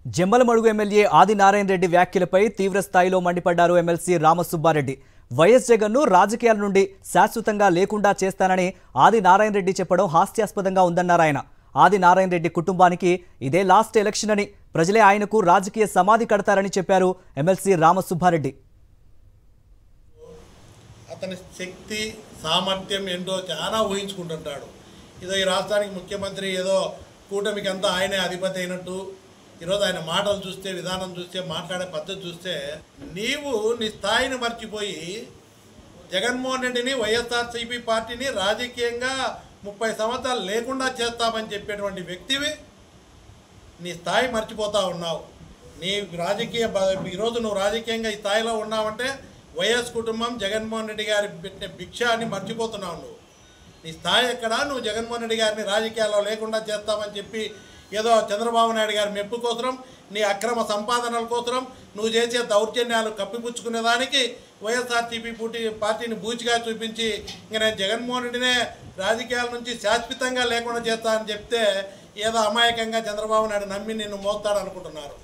Jammalamadugu MLA Adinarayana Reddy వ్యాఖ్యలపై తీవ్ర స్థాయిలో మండిపడ్డారు ఎమ్మెల్సీ రామసుబ్బారెడ్డి. వైఎస్ జగన్ను రాజకీయాల నుండి శాశ్వతంగా లేకుండా చేస్తానని ఆదినారాయణ రెడ్డి చెప్పడం హాస్యాస్పదంగా ఉందన్నారాయన. ఆదినారాయణ రెడ్డి కుటుంబానికి ఇదే లాస్ట్ ఎలక్షన్ అని, ప్రజలే ఆయనకు రాజకీయ సమాధి కడతారని చెప్పారు ఎమ్మెల్సీ రామసుబ్బారెడ్డి. అతని శక్తి సామర్థ్యం ఏంటో చాలా ఊహించుకుంటుంటాడు. ఏదో ఈ రాష్ట్రానికి ముఖ్యమంత్రి, ఏదో కూటమికి అంతా ఆయనే అధిపతి అయినట్టు. ఈరోజు ఆయన మాటలు చూస్తే, విధానం చూస్తే, మాట్లాడే పద్ధతి చూస్తే నీవు నీ స్థాయిని మర్చిపోయి జగన్మోహన్ రెడ్డిని, వైఎస్ఆర్సీపీ పార్టీని రాజకీయంగా 30 సంవత్సరాలు లేకుండా చేస్తామని చెప్పేటువంటి వ్యక్తివి నీ స్థాయి మర్చిపోతూ ఉన్నావు. నీ ఈరోజు నువ్వు రాజకీయంగా ఈ స్థాయిలో ఉన్నావంటే వైఎస్ కుటుంబం, జగన్మోహన్ రెడ్డి గారి పెట్టే భిక్ష అని మర్చిపోతున్నావు. నువ్వు నీ స్థాయి ఎక్కడ? నువ్వు జగన్మోహన్ రెడ్డి గారిని రాజకీయాల్లో లేకుండా చేస్తామని చెప్పి ఏదో చంద్రబాబు నాయుడు గారి మెప్పు కోసరం, నీ అక్రమ సంపాదనల కోసరం, నువ్వు చేసే దౌర్జన్యాలు కప్పిపుచ్చుకునేదానికి వైఎస్ఆర్సీపీ పార్టీని బూచిగా చూపించి ఇంక నేను జగన్మోహన్ రెడ్డినే రాజకీయాల నుంచి శాశ్వతంగా లేకుండా చేస్తానని చెప్తే ఏదో అమాయకంగా చంద్రబాబు నాయుడు నమ్మి నిన్ను మోస్తాడనుకుంటున్నారు.